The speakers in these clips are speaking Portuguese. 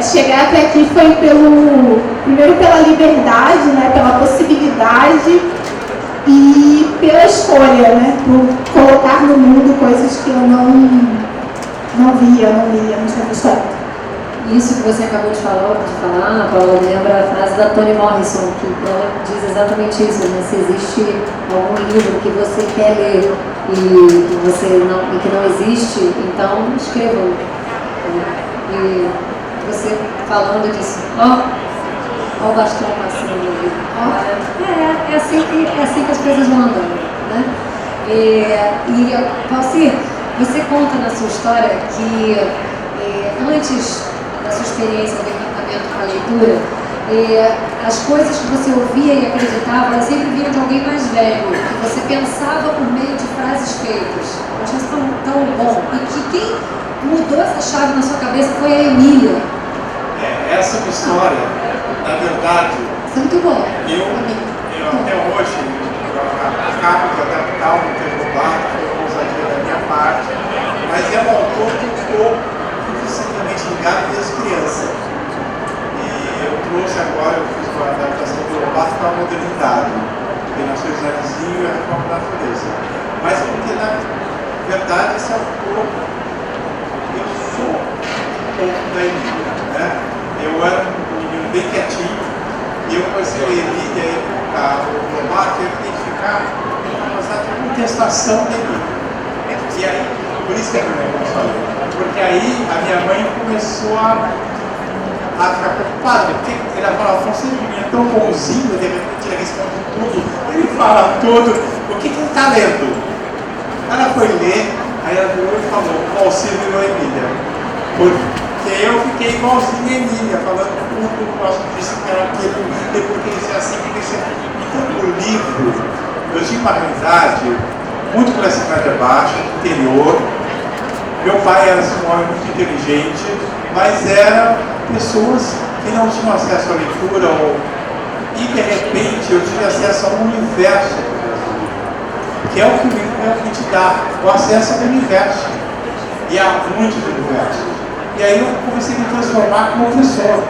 Chegar até aqui foi primeiro pela liberdade, né, pela possibilidade e pela escolha, né, por colocar no mundo coisas que eu não via, não tinha visto ainda. Isso que você acabou de falar, Paula, lembra a frase da Toni Morrison, que ela diz exatamente isso, né? Se existe algum livro que você quer ler e que não existe, então escreva. E você falando disso, ó o bastão passando ali. É assim que as coisas vão andando, né? E Valcir, você conta na sua história que antes da sua experiência do encantamento com a leitura, as coisas que você ouvia e acreditava, elas sempre vinham de alguém mais velho, que você pensava por meio de frases feitas. Eu achei isso tão bom. E que quem mudou essa chave na sua cabeça foi a Emília. Essa é uma história, na verdade, isso é muito bom. Eu até hoje, acabo de adaptar um interrogado, foi uma ousadia da minha parte, mas é um autor que ficou suficientemente ligado desde criança. E eu trouxe agora, eu fiz uma adaptação do Lobato para a modernidade, que nasceu em Narizinho e a reforma da natureza. Mas porque, na verdade, esse autor, eu sou um pouco da Emília, né? Eu era um menino bem quietinho, e eu comecei a ler Emília, o Lobato, eu identificar uma certa contestação da Emília. E aí, por isso que é que eu falei. Porque aí a minha mãe começou a ficar preocupada, porque ela falava, você é tão bonzinho, de repente ele responde tudo, ele fala tudo, o que ele está lendo? Ela foi ler, aí ela virou e falou, Valcir virou Emília. Porque eu fiquei igualzinho a Emília, falando tudo, eu gosto disso, quero aquilo, depois que isso é assim, que isso é. Então o livro, eu tinha uma realidade muito classificada baixa, interior. Meu pai era um homem muito inteligente, mas eram pessoas que não tinham acesso à leitura, e de repente eu tive acesso a um universo do Brasil, que é o que o livro te dá, o acesso ao universo. E há muitos universos. E aí eu comecei a me transformar como professor.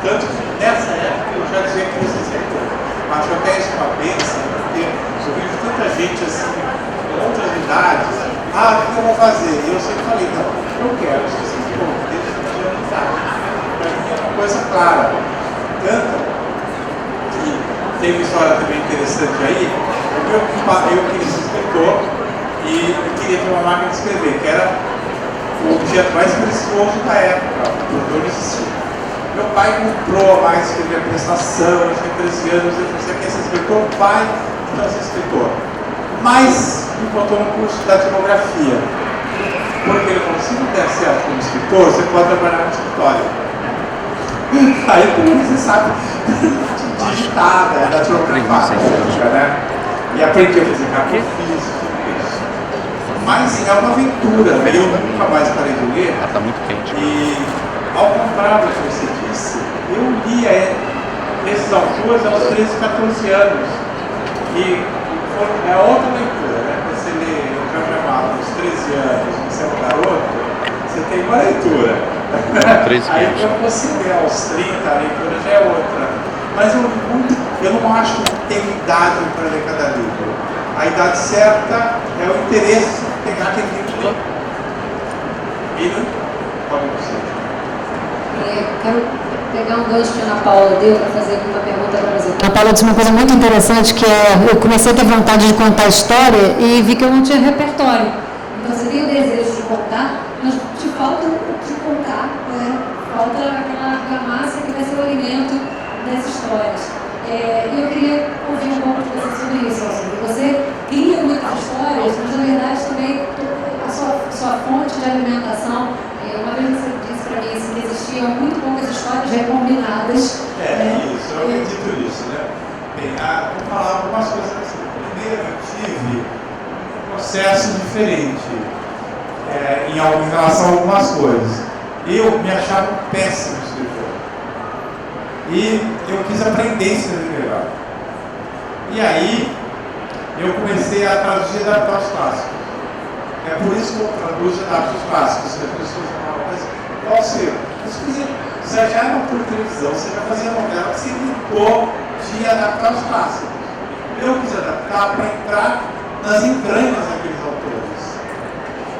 Tanto que nessa época eu já dizia que você acertou. Acho até isso uma bênção, porque eu vejo tanta gente assim, com outras idades. O que eu vou fazer? E eu sempre falei, não, eu quero, se você for, desde que eu não sabe. Para mim é uma coisa clara. Tanto que tem uma história também interessante aí, eu queria ser escritor e queria ter uma máquina de escrever, que era o objeto mais precioso da época, o computador não existia. Meu pai comprou a máquina de escrever a prestação, eu tinha 13 anos, ele falou, você quer ser escritor? Pai, então ser escritor. Mas me botou no curso da tipografia. Porque ele falou, se não der certo como escritor, você pode trabalhar no escritório. Aí como você sabe digitar, né, da tipografia, né? E aprendi a fazer capa física, tudo isso. Mas é uma aventura, eu nunca mais parei de ler. Tá muito quente. E ao contrário do que você disse, eu lia esses autores aos 13, 14 anos. E é outra leitura, né? Você lê o Jorge aos 13 anos, você é um garoto, você tem uma leitura. Aí quando você lê aos 30, a leitura já é outra. Mas eu não acho que tem idade para ler cada livro. A idade certa é o interesse de pegar aquele livro. E não pode ser. Quero pegar um gancho que a Ana Paula deu para fazer uma pergunta para você. A Ana Paula disse uma coisa muito interessante, que eu comecei a ter vontade de contar a história e vi que eu não tinha repertório. Então você tem o desejo de contar, mas te falta o que contar, né? Falta aquela argamassa que vai ser o alimento das histórias. E eu queria ouvir um pouco de você sobre isso, assim. Você cria muitas histórias, mas na verdade também a sua fonte de alimentação, uma vez você disse para mim assim, que existiam muito poucas histórias recombinadas. Isso, eu acredito nisso, né? Bem, vou falar algumas coisas assim. Primeiro, eu tive um processo diferente em relação a algumas coisas. Eu me achava um péssimo escritor. E eu quis aprender a escrever melhor. E aí, eu comecei a traduzir e adaptar os clássicos. É por isso que eu traduzo e adapto os clássicos. É por isso que eu falo, mas qual ser? Você já era por televisão, você já fazia novela, você tentou de adaptar os clássicos. Eu quis adaptar para entrar nas entranhas daqueles autores.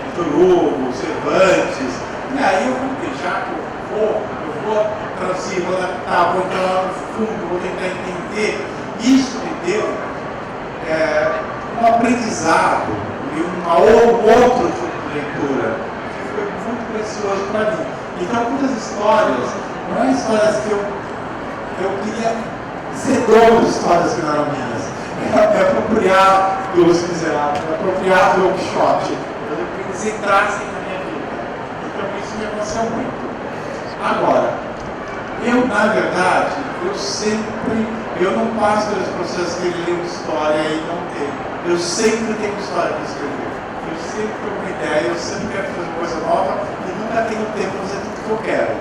Vitor Hugo, Cervantes. E aí eu vou deixar que eu vou traduzir, vou adaptar, vou entrar lá no fundo, vou tentar entender. Isso me deu um aprendizado e outro tipo de leitura que foi muito precioso para mim. Então, muitas histórias, não é histórias que eu queria ser dono de histórias que não eram minhas. Me apropriar dos Miseráveis, me apropriar do Don Quixote. Eu queria que eles entrassem na minha vida. Então, isso me aconteceu muito. Agora, na verdade, eu não passo pelos processos que ele lê uma história e não tem. Eu sempre tenho história para escrever. Eu sempre tenho uma ideia, eu sempre quero fazer uma coisa nova e nunca tenho tempo para fazer tudo que eu quero.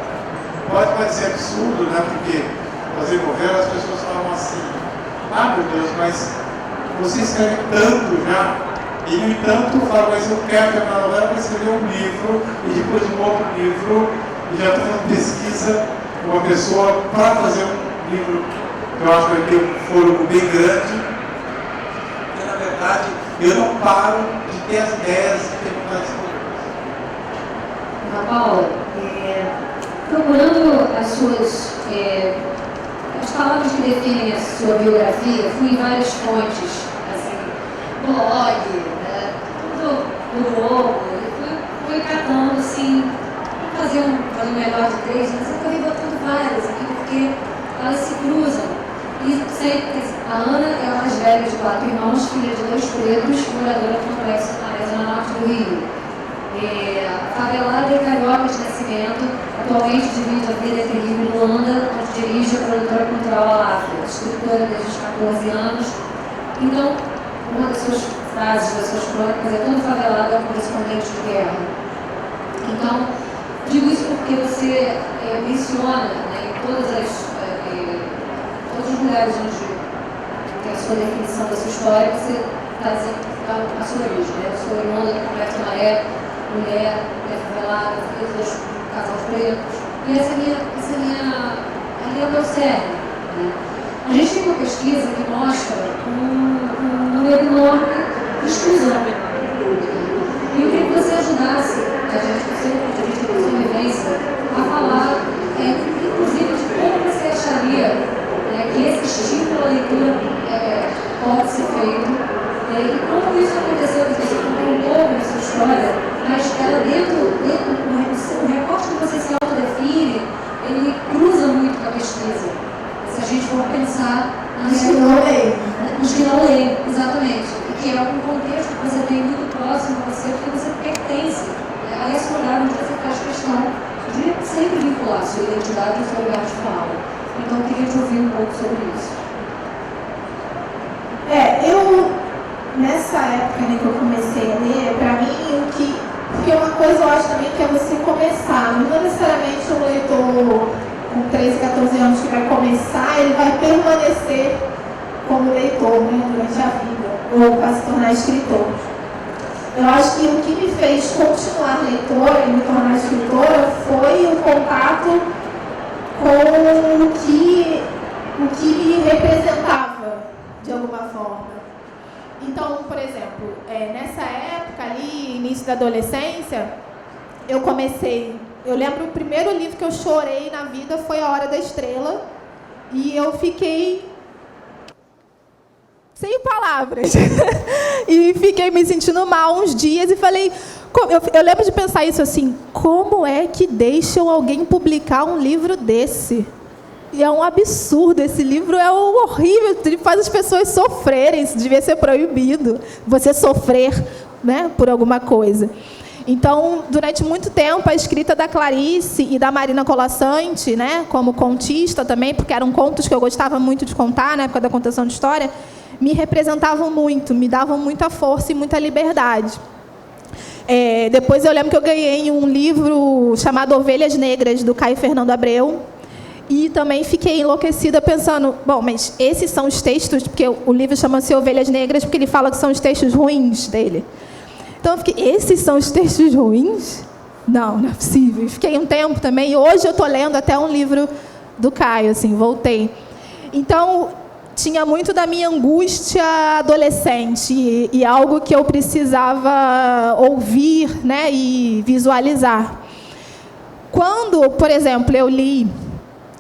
Pode parecer absurdo, né? Porque fazer novela as pessoas falam assim, meu Deus, mas você escreve tanto já. E, no entanto, eu falo, mas eu quero terminar a novela para escrever um livro e depois um outro livro e já estou fazendo pesquisa com uma pessoa para fazer um livro que eu acho que vai ter um fôlego bem grande. E, na verdade, eu não paro de ter as ideias e terminar as coisas. Ana Paula, procurando as palavras que definem a sua biografia, fui em várias fontes, assim, blog, do Globo, fui catando, assim, fazer um melhor de 3, mas eu acabei botando várias aqui, porque elas se cruzam. E sempre, a Ana é a mais velha de 4 irmãos, filha de 2 pretos, moradora do Complexo na Zona Norte do Rio. Favelada e carioca de nascimento, atualmente divide a vida entre Rio e Luanda, onde dirige a produtora cultural Aláfia, escritora desde os 14 anos. Então, uma das suas frases, das suas crônicas é todo favelado é um correspondente de guerra. Então, digo isso porque você menciona, né, em todos os lugares onde tem a sua definição da sua história, você está dizendo a sua origem, né? Eu sou irmã do Complexo Maré, mulher favelada, filha de 2 casais pretos. E essa é o meu cerne. Né? A gente tem uma pesquisa que mostra um número enorme de exclusão. E eu queria que você ajudasse a gente, do seu ponto de vista, da sua vivência, a falar, inclusive, de como você acharia que esse estímulo à leitura pode ser feito, e como isso aconteceu, que você contou um pouco na sua história, mas ela dentro do recorte que você se autodefine, ele cruza muito com a pesquisa. Se a gente for pensar nos que não leem. Nos que não leem, exatamente. E que é um contexto que você tem muito próximo a você, porque você pertence a esse lugar onde você faz questão de sempre vincular a sua identidade ao seu lugar de fala. Então, eu queria te ouvir um pouco sobre isso. Nessa época, né, que eu comecei a ler, para mim, porque uma coisa eu acho também que é você começar, não necessariamente um leitor com 13, 14 anos que vai começar, ele vai permanecer como leitor, né, durante a vida, ou para se tornar escritor. Eu acho que o que me fez continuar leitora e me tornar escritora foi o contato com o que me representava, de alguma forma. Então, por exemplo, nessa época ali, início da adolescência, eu lembro o primeiro livro que eu chorei na vida foi A Hora da Estrela, e eu fiquei sem palavras, e fiquei me sentindo mal uns dias, e falei, eu lembro de pensar isso assim, como é que deixam alguém publicar um livro desse? E é um absurdo, esse livro é horrível, ele faz as pessoas sofrerem, isso devia ser proibido, você sofrer, né, por alguma coisa. Então, durante muito tempo, a escrita da Clarice e da Marina Colasanti, né, como contista também, porque eram contos que eu gostava muito de contar, na época da contação de história, me representavam muito, me davam muita força e muita liberdade. Depois eu lembro que eu ganhei um livro chamado Ovelhas Negras, do Caio Fernando Abreu, e também fiquei enlouquecida pensando, bom, mas esses são os textos, porque o livro chama-se Ovelhas Negras, porque ele fala que são os textos ruins dele. Então eu fiquei, esses são os textos ruins? Não é possível. Fiquei um tempo também, e hoje eu estou lendo até um livro do Caio, assim, voltei. Então, tinha muito da minha angústia adolescente e algo que eu precisava ouvir, né, e visualizar. Quando, por exemplo, eu li,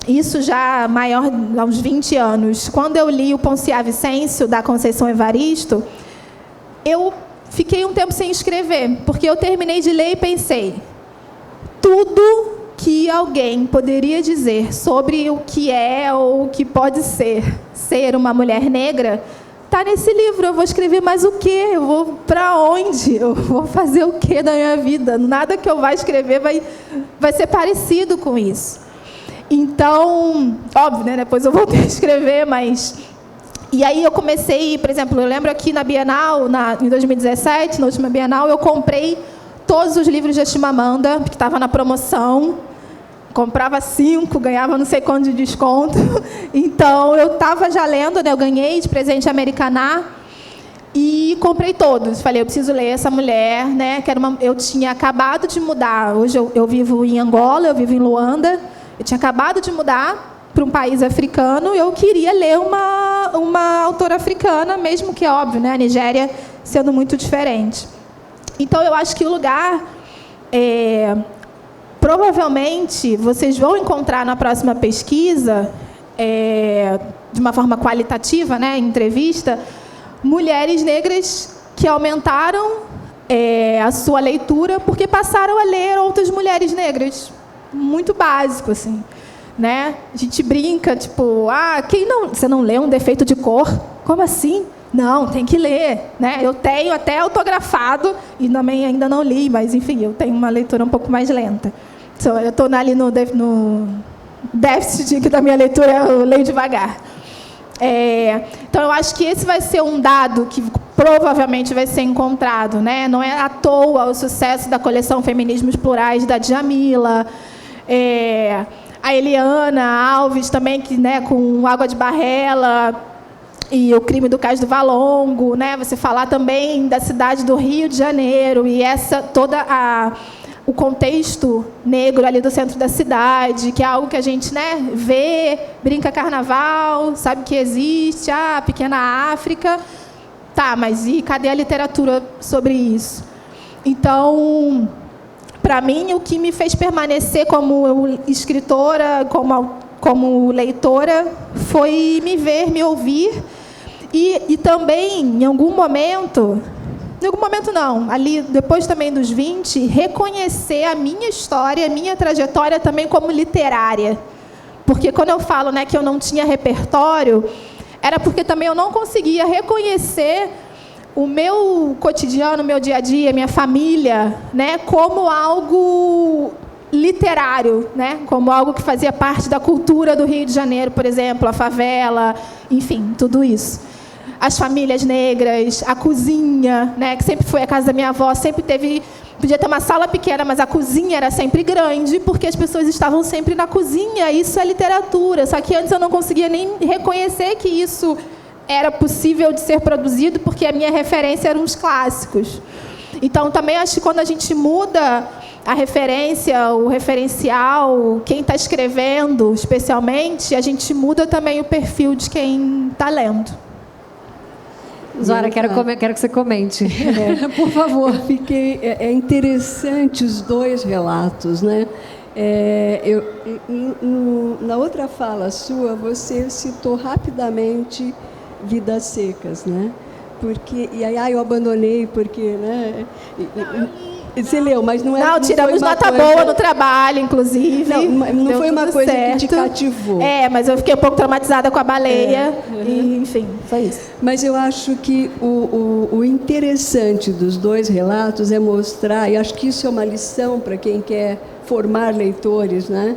isso já maior, há uns 20 anos, quando eu li o Poncia Vicêncio, da Conceição Evaristo, eu fiquei um tempo sem escrever, porque eu terminei de ler e pensei, tudo que alguém poderia dizer sobre o que é ou o que pode ser uma mulher negra, está nesse livro. Eu vou escrever mais o quê? Eu vou para onde? Eu vou fazer o quê da minha vida? Nada que eu vá escrever vai ser parecido com isso. Então, óbvio, né? Depois eu voltei a escrever, mas... E aí eu comecei, por exemplo, eu lembro aqui na Bienal, em 2017, na última Bienal, eu comprei todos os livros de Chimamanda, que estava na promoção. Comprava 5, ganhava não sei quanto de desconto. Então, eu estava já lendo, né? Eu ganhei de presente Americaná e comprei todos. Falei, eu preciso ler essa mulher, né? Eu tinha acabado de mudar. Hoje eu vivo em Angola, eu vivo em Luanda. Eu tinha acabado de mudar para um país africano e eu queria ler uma autora africana, mesmo que é óbvio, né? A Nigéria sendo muito diferente. Então, eu acho que o lugar... provavelmente, vocês vão encontrar na próxima pesquisa, de uma forma qualitativa, né, em entrevista, mulheres negras que aumentaram a sua leitura porque passaram a ler outras mulheres negras. Muito básico, assim. Né? A gente brinca, tipo, você não lê Um Defeito de Cor? Como assim? Não, tem que ler, né? Eu tenho até autografado e também ainda não li, mas, enfim, eu tenho uma leitura um pouco mais lenta. Então, eu estou ali no déficit da minha leitura, eu leio devagar. Então, eu acho que esse vai ser um dado que provavelmente vai ser encontrado, né? Não é à toa o sucesso da coleção Feminismos Plurais da Djamila, a Eliana Alves também, que, né, com Água de Barrela e O Crime do Cais do Valongo, né? Você falar também da cidade do Rio de Janeiro e o contexto negro ali do centro da cidade, que é algo que a gente, né, vê, brinca carnaval, sabe que existe, pequena África. Tá, mas e cadê a literatura sobre isso? Então, para mim, o que me fez permanecer como escritora, como leitora, foi me ver, me ouvir e também, em algum momento não, ali depois também dos 20, reconhecer a minha história, a minha trajetória também como literária. Porque quando eu falo, né, que eu não tinha repertório, era porque também eu não conseguia reconhecer o meu cotidiano, o meu dia a dia, minha família, né, como algo literário, né, como algo que fazia parte da cultura do Rio de Janeiro, por exemplo, a favela, enfim, tudo isso. As famílias negras, a cozinha, né, que sempre foi a casa da minha avó, sempre podia ter uma sala pequena, mas a cozinha era sempre grande, porque as pessoas estavam sempre na cozinha. Isso é literatura. Só que antes eu não conseguia nem reconhecer que isso era possível de ser produzido, porque a minha referência eram os clássicos. Então, também acho que quando a gente muda a referência, o referencial, quem está escrevendo, especialmente, a gente muda também o perfil de quem está lendo. Zora, quero que você comente. Por favor. É interessante os dois relatos, né? Na outra fala sua, você citou rapidamente Vidas Secas, né? E aí eu abandonei porque, né? Você leu, mas não é. Não, tiramos nota boa no trabalho, inclusive. Não foi uma coisa certo. Que te cativou. Mas eu fiquei um pouco traumatizada com a baleia. E, enfim, foi isso. Mas eu acho que o interessante dos dois relatos é mostrar, e acho que isso é uma lição para quem quer formar leitores, né?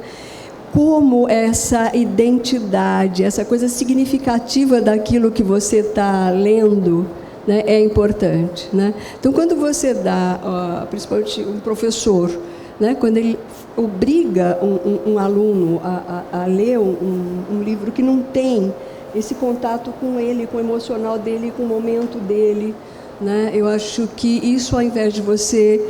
Como essa identidade, essa coisa significativa daquilo que você está lendo, né, é importante, né? Então, quando você dá, principalmente um professor, né, quando ele obriga um aluno a ler um livro que não tem esse contato com ele, com o emocional dele, com o momento dele, né, eu acho que isso, ao invés de você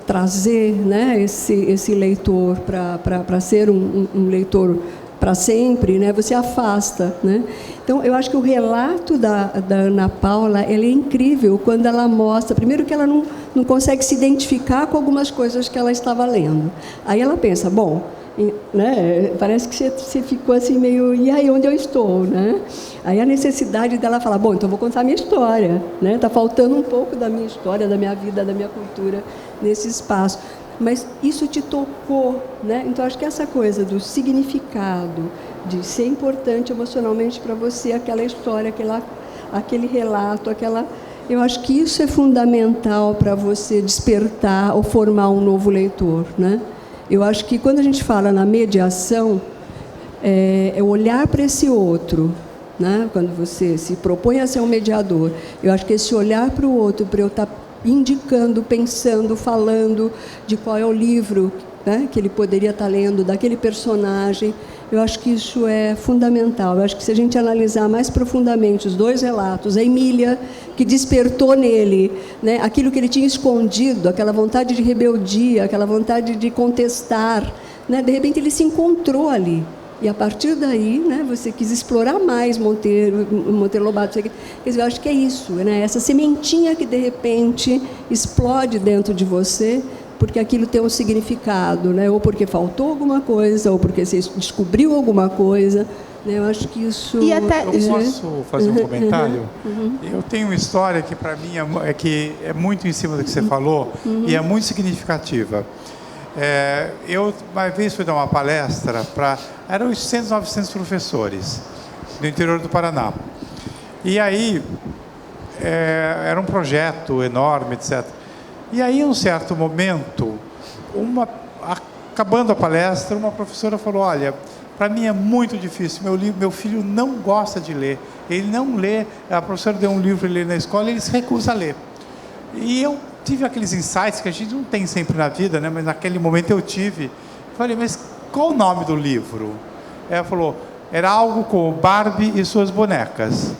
trazer, né, esse leitor para ser um leitor para sempre, né, você afasta, né? Então, eu acho que o relato da Ana Paula, ela é incrível quando ela mostra, primeiro que ela não consegue se identificar com algumas coisas que ela estava lendo. Aí ela pensa, bom, né, parece que você ficou assim meio, e aí, onde eu estou, né? Aí a necessidade dela falar, bom, então vou contar a minha história, né? Está faltando um pouco da minha história, da minha vida, da minha cultura nesse espaço. Mas isso te tocou, né? Então, acho que essa coisa do significado, de ser importante emocionalmente para você, aquela história, aquele relato, eu acho que isso é fundamental para você despertar ou formar um novo leitor, né? Eu acho que quando a gente fala na mediação, é olhar para esse outro, né? Quando você se propõe a ser um mediador, eu acho que esse olhar para o outro, para eu estar indicando, pensando, falando de qual é o livro, né, que ele poderia estar lendo, daquele personagem, eu acho que isso é fundamental. Eu acho que se a gente analisar mais profundamente os dois relatos, a Emília, que despertou nele, né, aquilo que ele tinha escondido, aquela vontade de rebeldia, aquela vontade de contestar, né, de repente ele se encontrou ali. E, a partir daí, né, você quis explorar mais Monteiro Lobato. Quer dizer, eu acho que é isso, né? Essa sementinha que, de repente, explode dentro de você, porque aquilo tem um significado, né? Ou porque faltou alguma coisa, ou porque você descobriu alguma coisa. Né? Eu acho que isso... E até... Eu posso fazer um comentário? Eu tenho uma história que, para mim, é muito em cima do que você falou, e é muito significativa. Eu, uma vez, fui dar uma palestra para... Eram 800, 900 professores do interior do Paraná. E aí, era um projeto enorme, etc. E aí, em um certo momento, acabando a palestra, uma professora falou, olha, para mim é muito difícil, meu filho não gosta de ler. Ele não lê, a professora deu um livro para ele ler na escola e ele se recusa a ler. E eu tive aqueles insights que a gente não tem sempre na vida, né? Mas naquele momento eu tive. Falei, mas qual o nome do livro? Ela falou, era algo como Barbie e suas bonecas.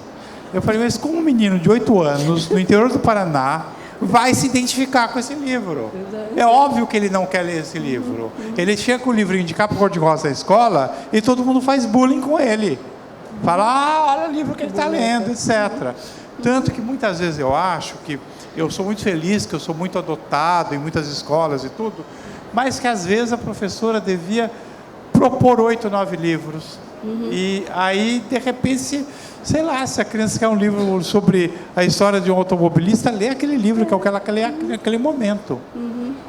Eu falei, mas como um menino de 8 anos, no interior do Paraná, vai se identificar com esse livro? É óbvio que ele não quer ler esse livro. Ele chega com o livrinho de capa cor-de-rosa na escola e todo mundo faz bullying com ele. Fala, olha o livro que ele está lendo, etc. Tanto que muitas vezes eu acho que eu sou muito feliz, que eu sou muito adotado em muitas escolas e tudo, mas que às vezes a professora devia propor 8, 9 livros. E aí, de repente, sei lá, se a criança quer um livro sobre a história de um automobilista, lê aquele livro, que é o que ela quer ler naquele momento.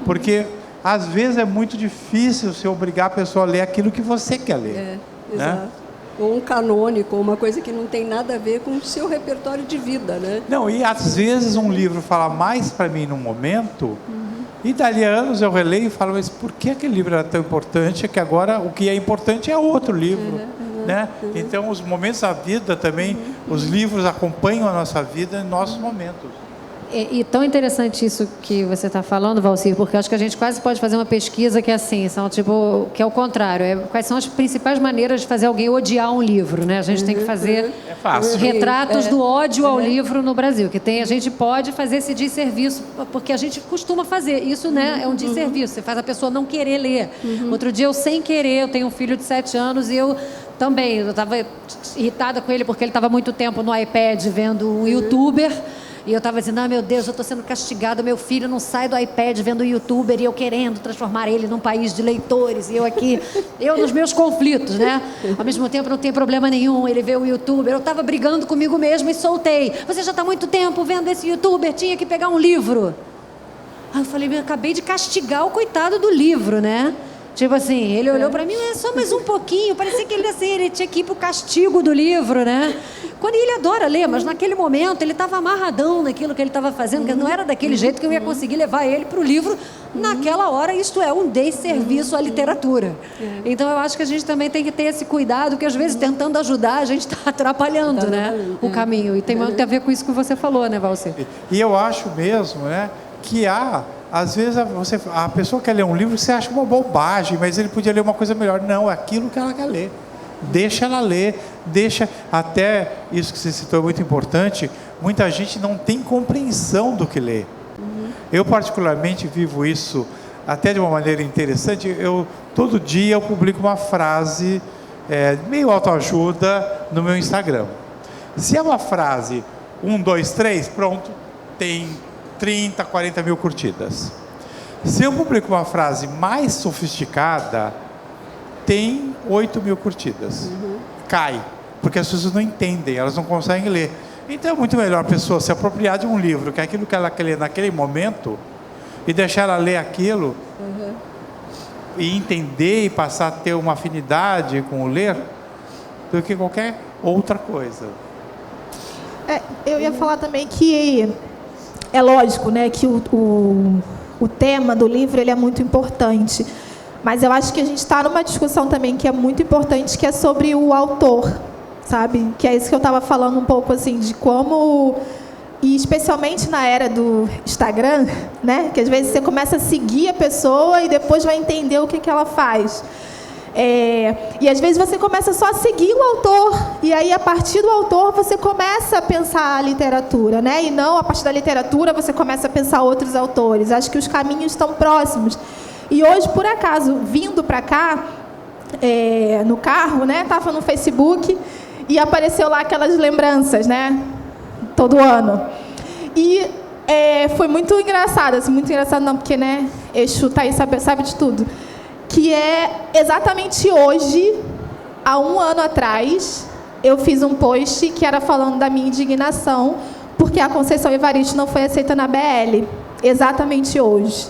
Porque, às vezes, é muito difícil você obrigar a pessoa a ler aquilo que você quer ler. Exato. Ou um canônico, uma coisa que não tem nada a ver com o seu repertório de vida, né? Não, e às vezes um livro fala mais para mim num momento, e dali a anos eu releio e falo, mas por que aquele livro era tão importante, que agora o que é importante é outro livro, né? Então, os momentos da vida também, os livros acompanham a nossa vida em nossos momentos. E tão interessante isso que você está falando, Valcir, porque eu acho que a gente quase pode fazer uma pesquisa que é assim, que é o contrário. Quais são as principais maneiras de fazer alguém odiar um livro, né? A gente tem que fazer retratos do ódio ao livro no Brasil, a gente pode fazer esse desserviço, porque a gente costuma fazer. Isso, né, é um desserviço, você faz a pessoa não querer ler. Outro dia, eu sem querer, eu tenho um filho de 7 anos e eu estava irritada com ele porque ele estava muito tempo no iPad vendo um youtuber. E eu estava dizendo, meu Deus, eu estou sendo castigada, meu filho não sai do iPad vendo o youtuber e eu querendo transformar ele num país de leitores, e eu aqui, nos meus conflitos, né? Ao mesmo tempo não tem problema nenhum, ele vê o youtuber, eu estava brigando comigo mesmo e soltei. Você já está há muito tempo vendo esse youtuber, tinha que pegar um livro. Aí eu falei, eu acabei de castigar o coitado do livro, né? Tipo assim, ele olhou para mim, só mais um pouquinho, parecia que ele tinha que ir pro castigo do livro, né? Quando ele adora ler, mas naquele momento ele estava amarradão naquilo que ele estava fazendo, que não era daquele jeito que eu ia conseguir levar ele para o livro naquela hora. Isto é um desserviço à literatura. Então eu acho que a gente também tem que ter esse cuidado, que às vezes tentando ajudar a gente está atrapalhando, né, o caminho. E tem muito a ver com isso que você falou, né, Valcir? E eu acho mesmo, né, que às vezes a pessoa quer ler um livro que você acha uma bobagem, mas ele podia ler uma coisa melhor. Não, é aquilo que ela quer ler. Deixa ela ler, até isso que você citou é muito importante, muita gente não tem compreensão do que lê. Eu particularmente vivo isso até de uma maneira interessante. Todo dia eu publico uma frase meio autoajuda no meu Instagram. Se é uma frase 1, 2, 3, pronto, tem 30, 40 mil curtidas. Se eu publico uma frase mais sofisticada, tem 8 mil curtidas. Cai, porque as pessoas não entendem, elas não conseguem ler. Então é muito melhor a pessoa se apropriar de um livro, que é aquilo que ela quer ler naquele momento, e deixar ela ler aquilo, e entender e passar a ter uma afinidade com o ler, do que qualquer outra coisa. Eu ia falar também que é lógico, né, que o tema do livro ele é muito importante, mas eu acho que a gente está numa discussão também que é muito importante, que é sobre o autor, sabe? Que é isso que eu estava falando um pouco assim, de como, e especialmente na era do Instagram, né, que às vezes você começa a seguir a pessoa e depois vai entender o que ela faz. E às vezes você começa só a seguir o autor, e aí a partir do autor você começa a pensar a literatura, né? E não a partir da literatura você começa a pensar outros autores. Acho que os caminhos estão próximos. E hoje, por acaso, vindo para cá, no carro, né? Estava no Facebook e apareceu lá aquelas lembranças, né? Todo ano. E foi muito engraçado, assim, muito engraçado não, porque, né? Exu tá aí, sabe de tudo. Que é exatamente hoje, há 1 ano atrás, eu fiz um post que era falando da minha indignação porque a Conceição Evaristo não foi aceita na BL, exatamente hoje.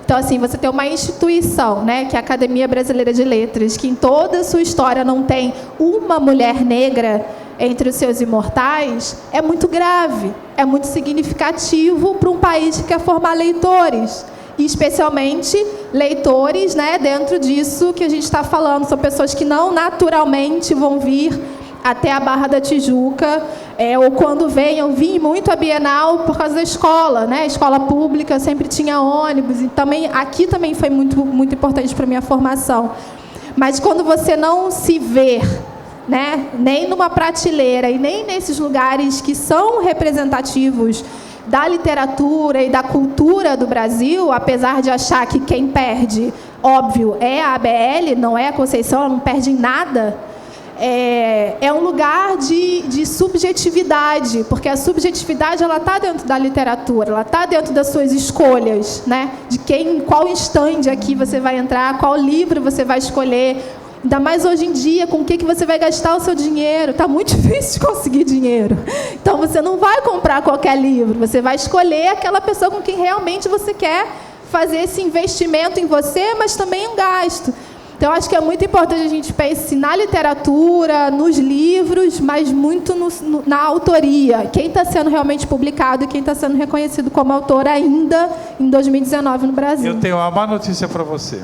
Então, assim, você tem uma instituição, né, que é a Academia Brasileira de Letras, que em toda a sua história não tem uma mulher negra entre os seus imortais, é muito grave, é muito significativo para um país que quer formar leitores. E especialmente leitores, né, dentro disso que a gente está falando, são pessoas que não naturalmente vão vir até a Barra da Tijuca, ou quando venham, vim muito a Bienal por causa da escola, né, escola pública, sempre tinha ônibus, e também, aqui também foi muito, muito importante para a minha formação. Mas quando você não se vê, né, nem numa prateleira e nem nesses lugares que são representativos da literatura e da cultura do Brasil, apesar de achar que quem perde, óbvio, é a ABL, não é a Conceição, ela não perde em nada, é um lugar de subjetividade, porque a subjetividade ela está dentro da literatura, ela está dentro das suas escolhas, né? De qual stand aqui você vai entrar, qual livro você vai escolher. Ainda mais hoje em dia, com o que você vai gastar o seu dinheiro. Está muito difícil de conseguir dinheiro. Então, você não vai comprar qualquer livro. Você vai escolher aquela pessoa com quem realmente você quer fazer esse investimento em você, mas também um gasto. Então, acho que é muito importante a gente pensar na literatura, nos livros, mas muito na autoria. Quem está sendo realmente publicado e quem está sendo reconhecido como autor ainda em 2019 no Brasil. Eu tenho uma má notícia para você.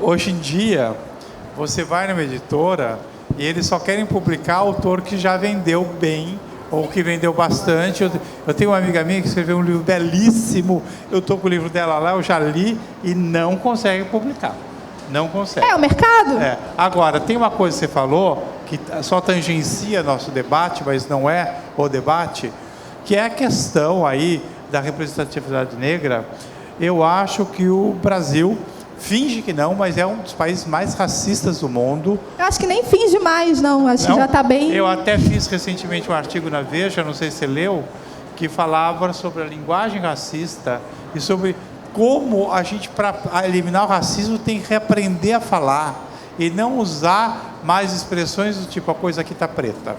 Hoje em dia, você vai numa editora e eles só querem publicar autor que já vendeu bem ou que vendeu bastante. Eu tenho uma amiga minha que escreveu um livro belíssimo, eu estou com o livro dela lá, eu já li e não consegue publicar. Não consegue. É o mercado? Agora, tem uma coisa que você falou que só tangencia nosso debate, mas não é o debate, que é a questão aí da representatividade negra. Eu acho que o Brasil finge que não, mas é um dos países mais racistas do mundo. Eu acho que nem finge mais, não. Acho que já está bem... Eu até fiz recentemente um artigo na Veja, não sei se você leu, que falava sobre a linguagem racista e sobre como a gente, para eliminar o racismo, tem que reaprender a falar e não usar mais expressões do tipo, a coisa aqui está preta.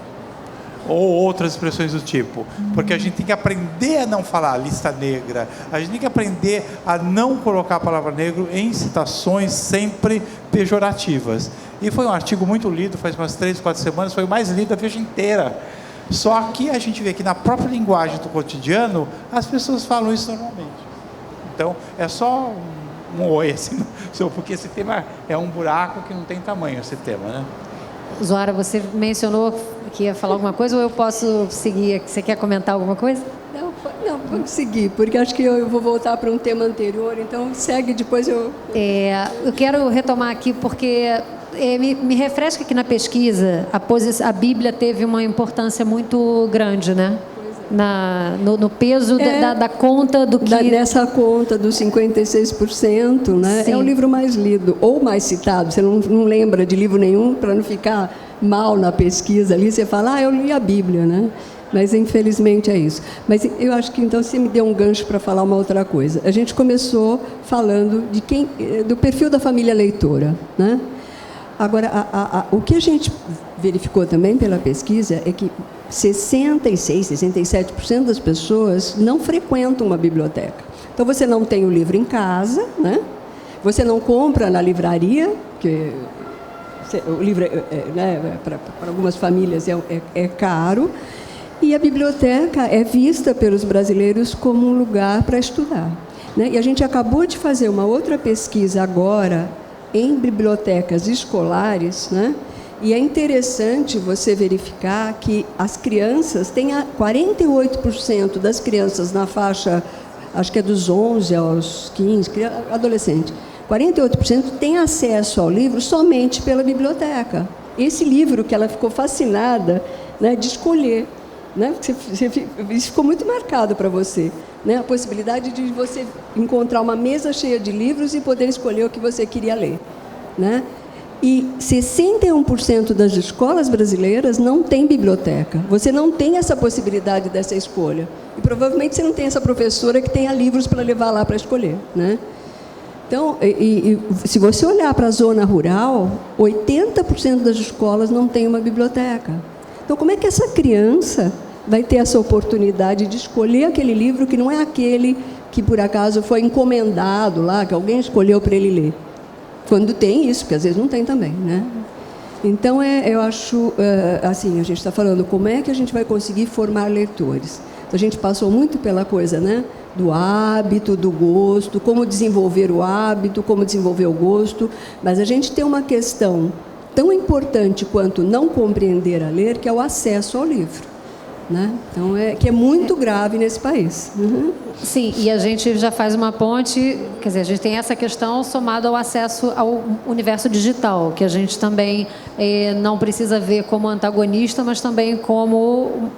Ou outras expressões do tipo, porque a gente tem que aprender a não falar lista negra, a gente tem que aprender a não colocar a palavra negro em citações sempre pejorativas. E foi um artigo muito lido, faz umas 3, 4 semanas, foi o mais lido da Veja inteira. Só que a gente vê que na própria linguagem do cotidiano, as pessoas falam isso normalmente. Então, é só um oi, assim, porque esse tema é um buraco que não tem tamanho, esse tema, né? Zoara, você mencionou que ia falar alguma coisa ou eu posso seguir? Você quer comentar alguma coisa? Não, vamos seguir, porque acho que eu vou voltar para um tema anterior, então segue, depois eu... Eu quero retomar aqui, porque me refresca que na pesquisa a Bíblia teve uma importância muito grande, né? Pois no peso da conta do que... Nessa conta dos 56%, né? Sim. É o livro mais lido, ou mais citado. Você não lembra de livro nenhum, para não ficar mal na pesquisa ali, você fala, eu li a Bíblia, né? Mas, infelizmente, é isso. Mas eu acho que, então, você me deu um gancho para falar uma outra coisa. A gente começou falando do perfil da família leitora, né? Agora, o que a gente verificou também pela pesquisa é que 67% das pessoas não frequentam uma biblioteca. Então, você não tem o livro em casa, né? Você não compra na livraria, que o livro, né, para algumas famílias é caro, e a biblioteca é vista pelos brasileiros como um lugar para estudar, né? E a gente acabou de fazer uma outra pesquisa agora em bibliotecas escolares, né? E é interessante você verificar que as crianças, 48% das crianças na faixa, acho que é dos 11 aos 15, adolescente, 48% têm acesso ao livro somente pela biblioteca. Esse livro que ela ficou fascinada, né, de escolher, né? Isso ficou muito marcado para você, né? A possibilidade de você encontrar uma mesa cheia de livros e poder escolher o que você queria ler, né? E 61% das escolas brasileiras não tem biblioteca. Você não tem essa possibilidade dessa escolha. E provavelmente você não tem essa professora que tenha livros para levar lá para escolher, né? Então, se você olhar para a zona rural, 80% das escolas não tem uma biblioteca. Então, como é que essa criança vai ter essa oportunidade de escolher aquele livro que não é aquele que, por acaso, foi encomendado lá, que alguém escolheu para ele ler? Quando tem isso, porque às vezes não tem também, né? Então, eu acho, assim, a gente está falando como é que a gente vai conseguir formar leitores. Então, a gente passou muito pela coisa, né? Do hábito, do gosto, como desenvolver o hábito, como desenvolver o gosto, mas a gente tem uma questão tão importante quanto não compreender a ler, que é o acesso ao livro, né? Então, que é muito grave nesse país. Uhum. Sim, e a gente já faz uma ponte, quer dizer, a gente tem essa questão somada ao acesso ao universo digital, que a gente também não precisa ver como antagonista, mas também como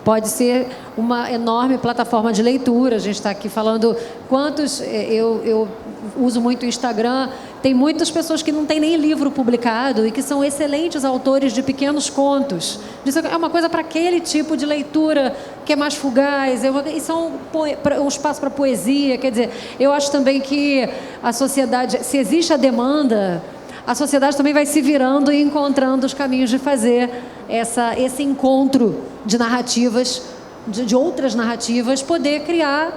pode ser uma enorme plataforma de leitura. A gente está aqui falando quantos... Eu uso muito o Instagram, tem muitas pessoas que não têm nem livro publicado e que são excelentes autores de pequenos contos. Isso é uma coisa para aquele tipo de leitura que é mais fugaz, e são um espaço para poesia. Quer dizer, eu acho também que a sociedade, se existe a demanda, a sociedade também vai se virando e encontrando os caminhos de fazer esse encontro de narrativas, de outras narrativas, poder criar...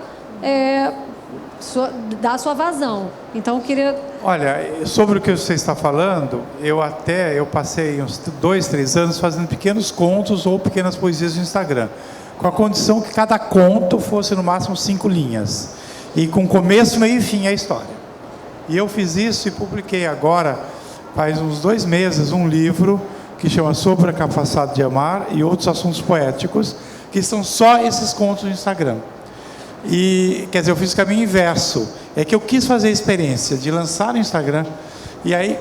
dar a sua vazão. Então, eu queria... Olha, sobre o que você está falando, eu passei uns 2, 3 anos fazendo pequenos contos ou pequenas poesias no Instagram, com a condição que cada conto fosse no máximo 5 linhas, e com começo, meio e fim a história. E eu fiz isso e publiquei agora, faz uns 2 meses, um livro que chama Sobre a Capacidade de Amar e Outros Assuntos Poéticos, que são só esses contos no Instagram. E, quer dizer, eu fiz o caminho inverso. É que eu quis fazer a experiência de lançar no Instagram. E aí,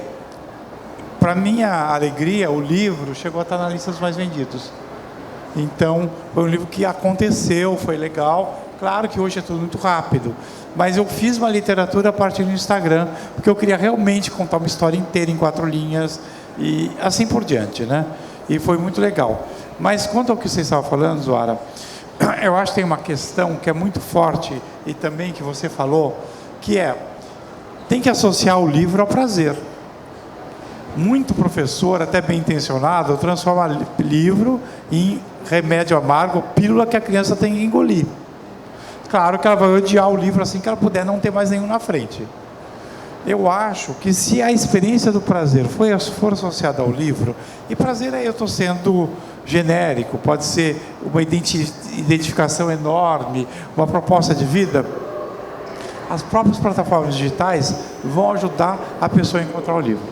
para minha alegria, o livro chegou a estar na lista dos mais vendidos. Então, foi um livro que aconteceu, foi legal. Claro que hoje é tudo muito rápido. Mas eu fiz uma literatura a partir do Instagram, porque eu queria realmente contar uma história inteira em 4 linhas. E assim por diante, né? E foi muito legal. Mas quanto ao que você estava falando, Zoara, eu acho que tem uma questão que é muito forte e também que você falou, que tem que associar o livro ao prazer. Muito professor, até bem intencionado, transforma livro em remédio amargo, pílula que a criança tem que engolir. Claro que ela vai odiar o livro assim que ela puder não ter mais nenhum na frente. Eu acho que se a experiência do prazer for associada ao livro, e prazer aí eu estou sendo genérico, pode ser uma identificação enorme, uma proposta de vida, as próprias plataformas digitais vão ajudar a pessoa a encontrar o livro.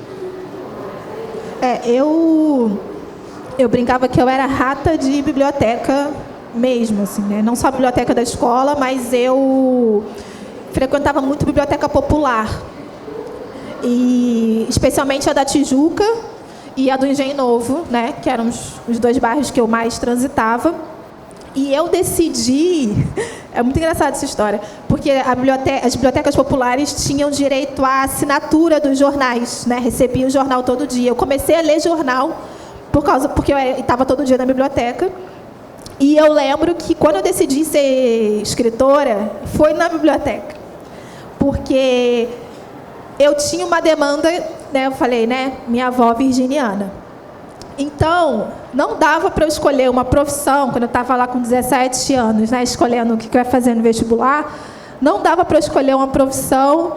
Eu brincava que eu era rata de biblioteca mesmo, assim, né? Não só a biblioteca da escola, mas eu frequentava muito biblioteca popular. E especialmente a da Tijuca e a do Engenho Novo, né, que eram os 2 bairros que eu mais transitava. E eu decidi, é muito engraçada essa história, porque as bibliotecas populares tinham direito à assinatura dos jornais, né? Recebia o jornal todo dia. Eu comecei a ler jornal porque eu estava todo dia na biblioteca. E eu lembro que quando eu decidi ser escritora, foi na biblioteca. Porque eu tinha uma demanda, né? Eu falei, né? Minha avó virginiana. Então, não dava para eu escolher uma profissão, quando eu estava lá com 17 anos, né, escolhendo o que eu ia fazer no vestibular, não dava para eu escolher uma profissão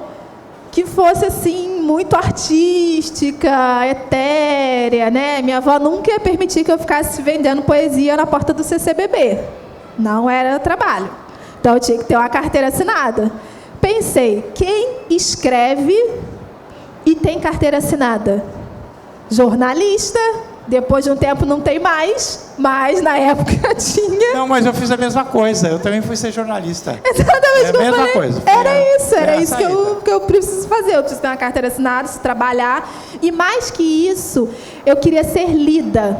que fosse, assim, muito artística, etérea, né? Minha avó nunca ia permitir que eu ficasse vendendo poesia na porta do CCBB. Não era trabalho. Então, eu tinha que ter uma carteira assinada. Pensei, quem escreve e tem carteira assinada? Jornalista. Depois de um tempo não tem mais, mas na época tinha. Não, mas eu fiz a mesma coisa. Eu também fui ser jornalista. Exatamente o que eu mesma falei. Coisa. Era isso que eu preciso fazer. Eu preciso ter uma carteira assinada, preciso trabalhar. E mais que isso, eu queria ser lida.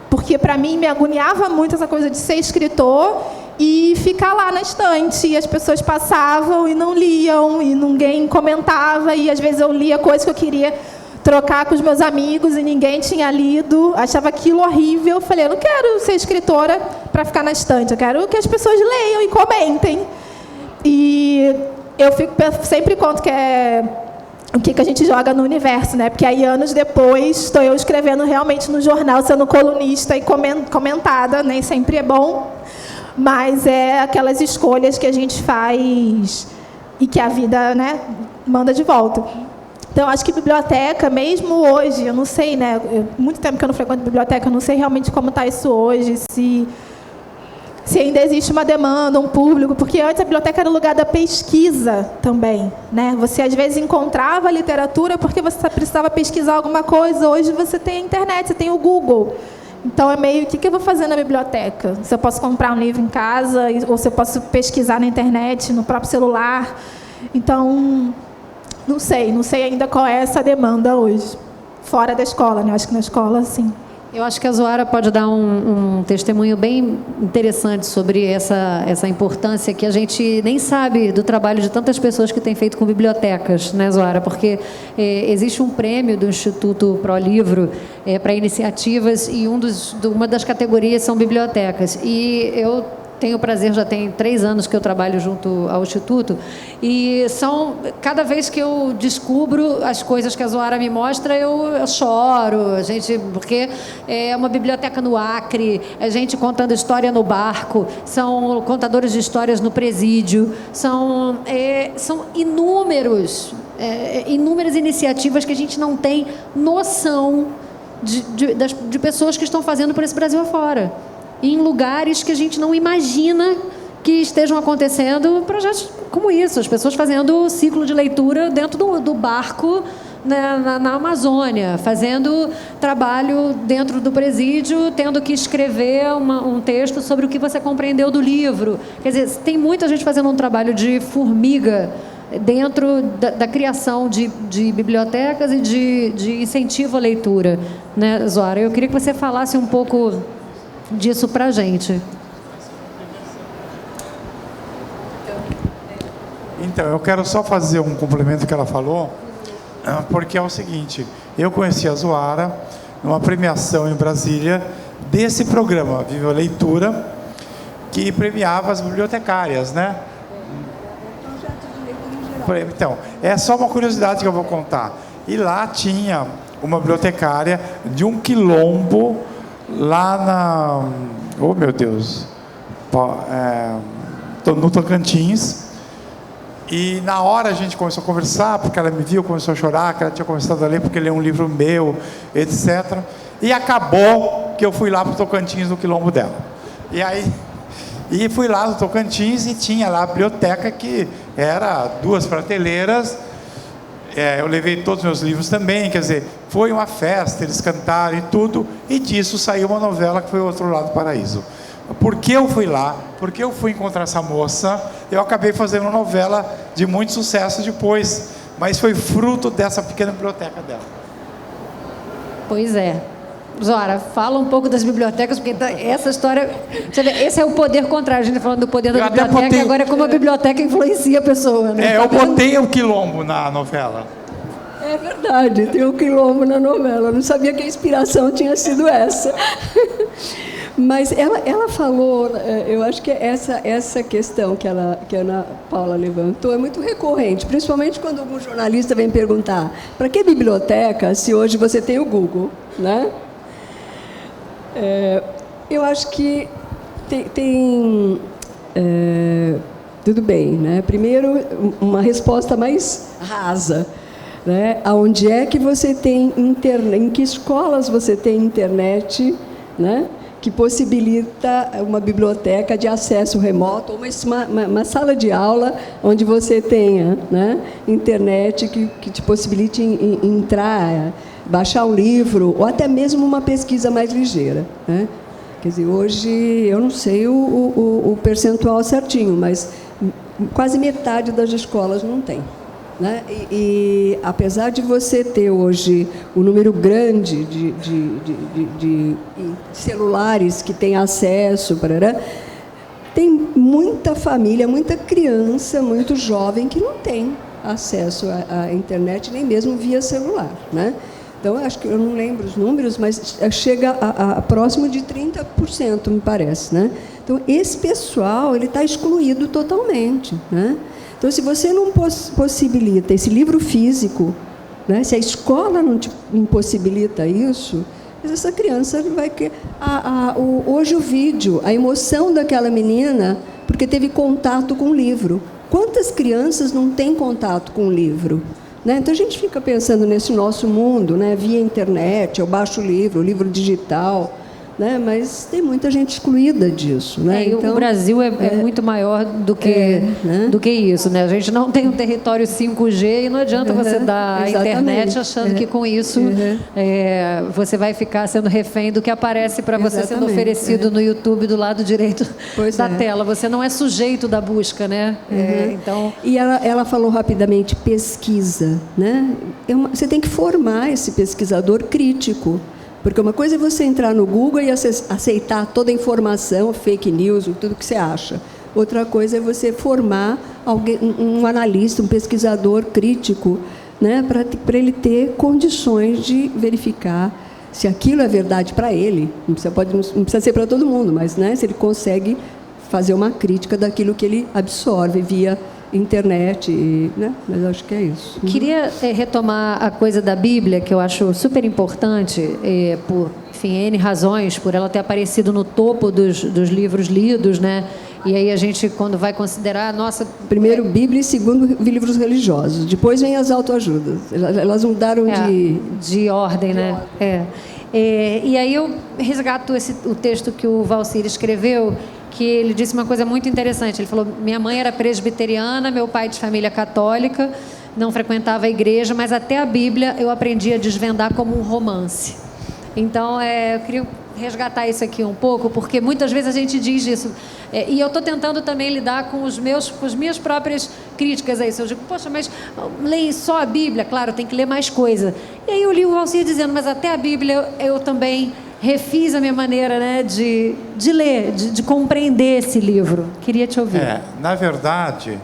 Porque para mim me agoniava muito essa coisa de ser escritor e ficar lá na estante. E as pessoas passavam e não liam, e ninguém comentava. E às vezes eu lia coisas que eu queria trocar com os meus amigos e ninguém tinha lido, achava aquilo horrível. Falei, eu não quero ser escritora para ficar na estante, eu quero que as pessoas leiam e comentem. E eu sempre conto que é o que a gente joga no universo, né? Porque aí, anos depois, estou eu escrevendo realmente no jornal, sendo colunista e comentada, nem sempre é bom, mas é aquelas escolhas que a gente faz e que a vida, né, manda de volta. Então, acho que biblioteca, mesmo hoje, eu não sei, né? Muito tempo que eu não frequento biblioteca, eu não sei realmente como está isso hoje, se ainda existe uma demanda, um público, porque antes a biblioteca era o lugar da pesquisa também, né? Você, às vezes, encontrava literatura porque você precisava pesquisar alguma coisa. Hoje você tem a internet, você tem o Google. Então, é meio, o que eu vou fazer na biblioteca? Se eu posso comprar um livro em casa, ou se eu posso pesquisar na internet, no próprio celular. Então, não sei ainda qual é essa demanda hoje, fora da escola, né? Acho que na escola, sim. Eu acho que a Zoara pode dar um testemunho bem interessante sobre essa importância que a gente nem sabe do trabalho de tantas pessoas que têm feito com bibliotecas, né, Zoara? Porque existe um prêmio do Instituto Pro Livro para iniciativas e uma das categorias são bibliotecas. E eu tenho o prazer, já tem 3 anos que eu trabalho junto ao Instituto, e cada vez que eu descubro as coisas que a Zoara me mostra, eu choro, porque é uma biblioteca no Acre, a gente contando história no barco, são contadores de histórias no presídio, são inúmeras iniciativas que a gente não tem noção de pessoas que estão fazendo por esse Brasil afora. Em lugares que a gente não imagina que estejam acontecendo projetos como isso, as pessoas fazendo ciclo de leitura dentro do barco na Amazônia, fazendo trabalho dentro do presídio, tendo que escrever um texto sobre o que você compreendeu do livro. Quer dizer, tem muita gente fazendo um trabalho de formiga dentro da criação de bibliotecas e de incentivo à leitura, né, Zoara? Eu queria que você falasse um pouco disso para a gente. Então, eu quero só fazer um complemento que ela falou, porque é o seguinte, eu conheci a Zoara numa premiação em Brasília desse programa, Viva a Leitura, que premiava as bibliotecárias, né? Então, é só uma curiosidade que eu vou contar. E lá tinha uma bibliotecária de um quilombo lá oh meu Deus, no Tocantins, e na hora a gente começou a conversar, porque ela me viu, começou a chorar, que ela tinha começado a ler porque leu um livro meu, etc. E acabou que eu fui lá para o Tocantins, no quilombo dela. E fui lá no Tocantins e tinha lá a biblioteca, que era 2 prateleiras. Eu levei todos os meus livros também, quer dizer, foi uma festa, eles cantaram e tudo, e disso saiu uma novela que foi O Outro Lado do Paraíso. Por que eu fui lá? Porque eu fui encontrar essa moça, eu acabei fazendo uma novela de muito sucesso depois, mas foi fruto dessa pequena biblioteca dela. Pois é. Zora, fala um pouco das bibliotecas, porque essa história... Você vê, esse é o poder contrário. A gente está falando do poder da biblioteca, agora é como a biblioteca influencia a pessoa. Né? Eu botei o quilombo na novela. É verdade, tem um quilombo na novela. Eu não sabia que a inspiração tinha sido essa. Mas ela falou, eu acho que essa questão que a Ana Paula levantou é muito recorrente, principalmente quando algum jornalista vem perguntar para que biblioteca se hoje você tem o Google, né? Eu acho que tudo bem, né? Primeiro, uma resposta mais rasa, né? Aonde é que você tem internet? Em que escolas você tem internet, né? Que possibilita uma biblioteca de acesso remoto, ou uma sala de aula onde você tenha, né, internet que te possibilite entrar, baixar um livro, ou até mesmo uma pesquisa mais ligeira. Né? Quer dizer, hoje, eu não sei o percentual certinho, mas quase metade das escolas não tem. Né? E apesar de você ter hoje um número grande de celulares que têm acesso, tem muita família, muita criança, muito jovem que não tem acesso à internet, nem mesmo via celular. Né? Então, acho que eu não lembro os números, mas chega a próximo de 30%, me parece. Né? Então, esse pessoal está excluído totalmente. Né? Então, se você não possibilita esse livro físico, né, se a escola não te impossibilita isso, essa criança vai... Hoje o vídeo, a emoção daquela menina, porque teve contato com o livro. Quantas crianças não têm contato com o livro? Né? Então, a gente fica pensando nesse nosso mundo, né, via internet, eu baixo o livro digital... Né? Mas tem muita gente excluída disso. Né? Então, o Brasil é muito maior do que isso. Né? A gente não tem um território 5G e não adianta você dar a internet achando que com isso você vai ficar sendo refém do que aparece para você sendo oferecido no YouTube do lado direito da tela. Você não é sujeito da busca. Né? Então... E ela falou rapidamente, pesquisa. Né? Você tem que formar esse pesquisador crítico. Porque uma coisa é você entrar no Google e aceitar toda a informação, fake news, tudo que você acha. Outra coisa é você formar um analista, um pesquisador crítico, né, para ele ter condições de verificar se aquilo é verdade para ele. Não precisa ser para todo mundo, mas, né, se ele consegue fazer uma crítica daquilo que ele absorve via internet, né? Mas acho que é isso. Queria retomar a coisa da Bíblia, que eu acho super importante, por, enfim, N razões, por ela ter aparecido no topo dos livros lidos, né? E aí a gente, quando vai considerar, nossa... Primeiro Bíblia e segundo livros religiosos. Depois vem as autoajudas. Elas mudaram de ordem, né? E aí eu resgato o texto que o Valcir escreveu, que ele disse uma coisa muito interessante. Ele falou, minha mãe era presbiteriana, meu pai de família católica, não frequentava a igreja, mas até a Bíblia eu aprendi a desvendar como um romance. Então, eu queria resgatar isso aqui um pouco, porque muitas vezes a gente diz isso. E eu estou tentando também lidar com as minhas próprias críticas a isso. Eu digo, poxa, mas leem só a Bíblia? Claro, tem que ler mais coisa. E aí eu li o Valcir dizendo, mas até a Bíblia eu também refiz a minha maneira, né, de ler, de compreender esse livro. Queria te ouvir. Na verdade,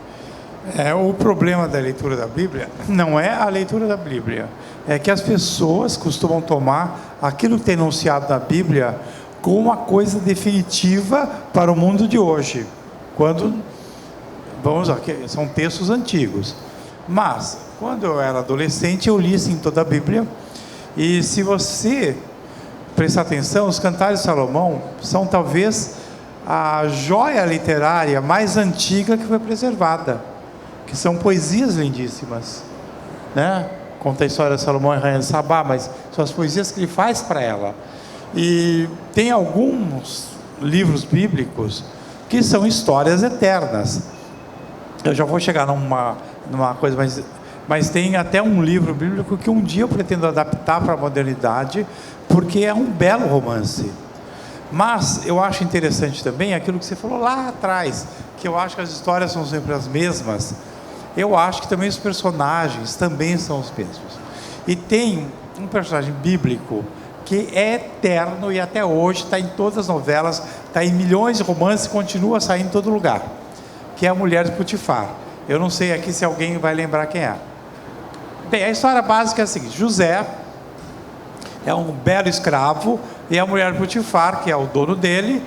o problema da leitura da Bíblia não é a leitura da Bíblia. É que as pessoas costumam tomar aquilo que tem enunciado na Bíblia como uma coisa definitiva para o mundo de hoje. Quando, são textos antigos. Mas, quando eu era adolescente, eu li assim toda a Bíblia. E se você prestar atenção, os Cantares de Salomão são talvez a joia literária mais antiga que foi preservada, que são poesias lindíssimas, né? Conta a história de Salomão e Rainha de Sabá, mas são as poesias que ele faz para ela. E tem alguns livros bíblicos que são histórias eternas. Eu já vou chegar numa coisa, mas tem até um livro bíblico que um dia eu pretendo adaptar para a modernidade, porque é um belo romance. Mas eu acho interessante também aquilo que você falou lá atrás, que eu acho que as histórias são sempre as mesmas. Eu acho que também os personagens também são os mesmos. E tem um personagem bíblico que é eterno e até hoje está em todas as novelas, está em milhões de romances e continua saindo em todo lugar, que é a mulher de Potifar. Eu não sei aqui se alguém vai lembrar quem é. Bem, a história básica é a seguinte: José é um belo escravo e a mulher de Potifar, que é o dono dele,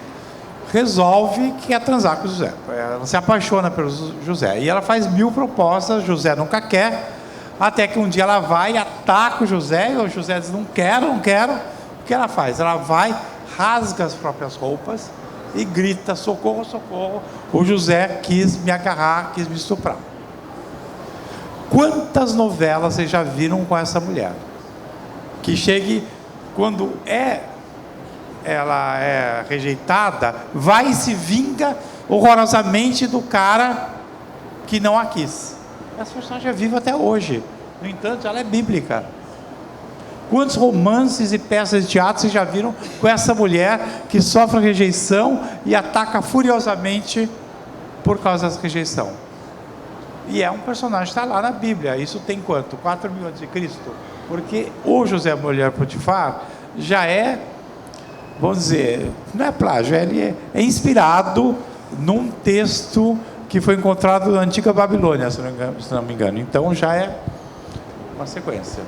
resolve que quer transar com José. Ela se apaixona pelo José e ela faz 1000 propostas. José nunca quer, até que um dia ela vai e ataca o José, e o José diz: não quero. O que ela faz? Ela vai, rasga as próprias roupas e grita: socorro, socorro, o José quis me agarrar, quis me estuprar. Quantas novelas vocês já viram com essa mulher? Que chegue, quando ela é rejeitada, vai e se vinga horrorosamente do cara que não a quis. Essa personagem é viva até hoje. No entanto, ela é bíblica. Quantos romances e peças de teatro vocês já viram com essa mulher que sofre rejeição e ataca furiosamente por causa dessa rejeição? E é um personagem que está lá na Bíblia. Isso tem quanto? 4.000 a.C. Porque o José, mulher Potifar, já é, vamos dizer, não é plágio, ele é inspirado num texto que foi encontrado na antiga Babilônia, se não me engano. Então já é uma sequência.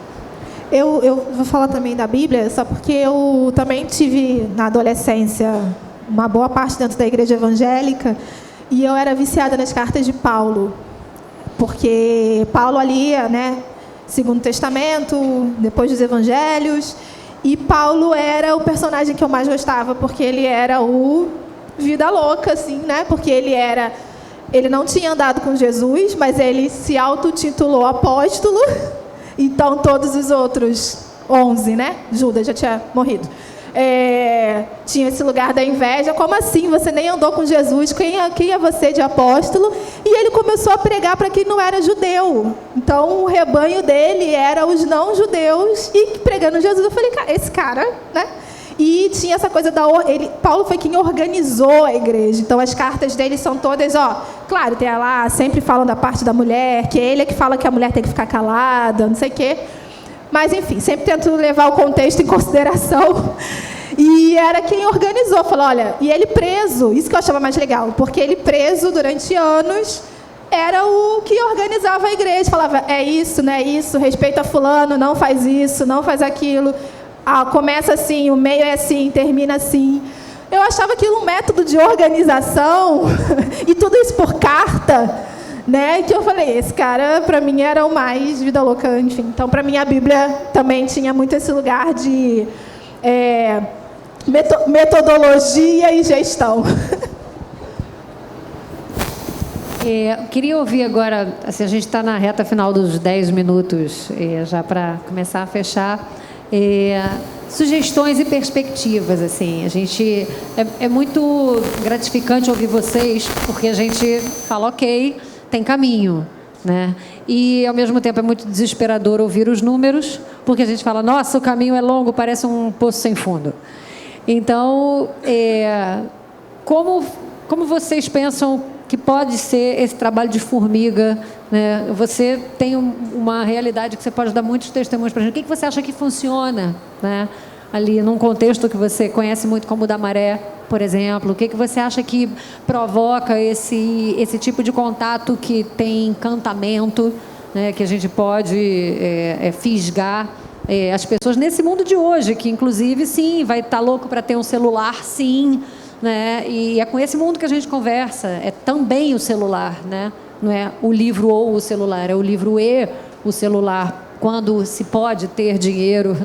Eu vou falar também da Bíblia, só porque eu também tive, na adolescência, uma boa parte dentro da igreja evangélica, e eu era viciada nas cartas de Paulo, porque Paulo ali, né, Segundo Testamento, depois dos Evangelhos, e Paulo era o personagem que eu mais gostava, porque ele era o vida louca, assim, né, porque ele não tinha andado com Jesus, mas ele se autotitulou apóstolo. Então, todos os outros 11, né? Judas já tinha morrido. Tinha esse lugar da inveja. Como assim? Você nem andou com Jesus? Quem é você de apóstolo? E ele começou a pregar para quem não era judeu. Então, o rebanho dele era os não-judeus. E pregando Jesus, eu falei, esse cara, né? E tinha essa coisa Paulo foi quem organizou a igreja. Então, as cartas dele são todas, claro, tem lá, sempre falam da parte da mulher, que ele é que fala que a mulher tem que ficar calada, não sei o quê. Mas, enfim, sempre tento levar o contexto em consideração. E era quem organizou. Falou, olha, e ele preso, isso que eu achava mais legal, porque ele preso durante anos era o que organizava a igreja. Falava, é isso, não é isso, respeita fulano, não faz isso, não faz aquilo. Começa assim, o meio é assim, termina assim. Eu achava aquilo um método de organização e tudo isso por carta, né? Que eu falei, esse cara para mim era o mais vida louca, enfim. Então, para mim a Bíblia também tinha muito esse lugar de metodologia e gestão. Queria ouvir agora, assim, a gente está na reta final dos 10 minutos, já para começar a fechar. Sugestões e perspectivas, assim, a gente é muito gratificante ouvir vocês, porque a gente fala, ok, tem caminho, né? E ao mesmo tempo é muito desesperador ouvir os números, porque a gente fala, nossa, o caminho é longo, parece um poço sem fundo. Então, como vocês pensam que pode ser esse trabalho de formiga, né? Você tem uma realidade que você pode dar muitos testemunhos para a gente. O que você acha que funciona, né? Ali num contexto que você conhece muito como o da Maré, por exemplo? O que você acha que provoca esse tipo de contato que tem encantamento, né? Que a gente pode fisgar as pessoas nesse mundo de hoje, que inclusive, sim, vai estar louco para ter um celular, sim, né? E é com esse mundo que a gente conversa, é também o celular, né? Não é o livro ou o celular, é o livro e o celular. Quando se pode ter dinheiro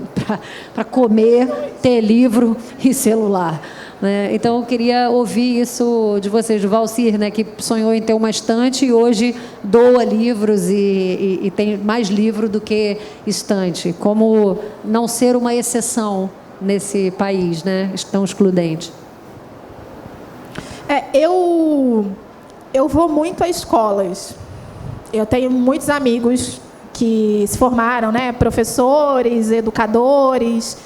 para comer, ter livro e celular, né? Então, eu queria ouvir isso de vocês, de Valcir, né? Que sonhou em ter uma estante e hoje doa livros e tem mais livro do que estante. Como não ser uma exceção nesse país, né? Tão excludente. Eu vou muito a escolas. Eu tenho muitos amigos que se formaram, né, professores, educadores,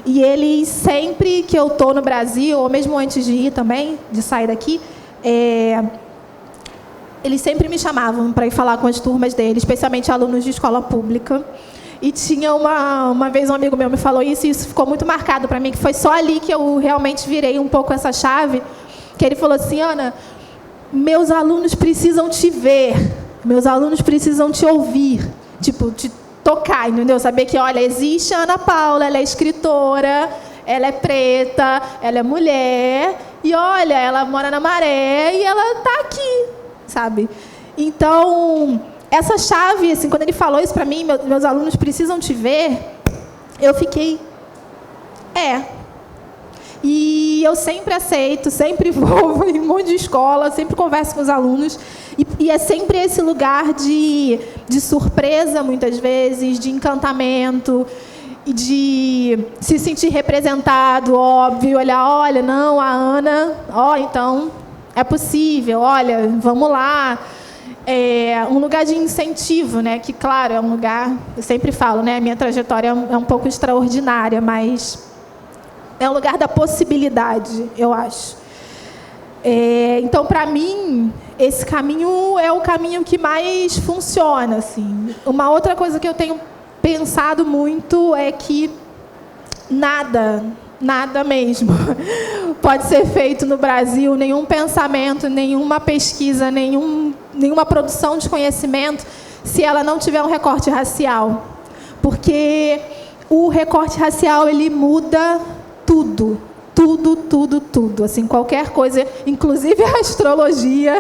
e eles sempre que eu estou no Brasil, ou mesmo antes de ir também, de sair daqui, eles sempre me chamavam para ir falar com as turmas deles, especialmente alunos de escola pública. E tinha uma vez um amigo meu me falou isso, e isso ficou muito marcado para mim, que foi só ali que eu realmente virei um pouco essa chave, que ele falou assim: Ana, meus alunos precisam te ver, meus alunos precisam te ouvir, tipo, te tocar, entendeu? Saber que, olha, existe a Ana Paula, ela é escritora, ela é preta, ela é mulher, e olha, ela mora na Maré e ela está aqui, sabe? Então, essa chave, assim, quando ele falou isso para mim, meus alunos precisam te ver, eu fiquei, E eu sempre aceito, sempre vou em um monte de escola, sempre converso com os alunos, e é sempre esse lugar de surpresa, muitas vezes, de encantamento, e de se sentir representado, óbvio, olha, não, a Ana, então é possível, olha, vamos lá. É um lugar de incentivo, né? Que, claro, é um lugar, eu sempre falo, né? A minha trajetória é um pouco extraordinária, mas é um lugar da possibilidade, eu acho. Então, para mim, esse caminho é o caminho que mais funciona, assim. Uma outra coisa que eu tenho pensado muito é que nada mesmo pode ser feito no Brasil, nenhum pensamento, nenhuma pesquisa, nenhuma produção de conhecimento, se ela não tiver um recorte racial. Porque o recorte racial, ele muda tudo. Assim, qualquer coisa, inclusive a astrologia,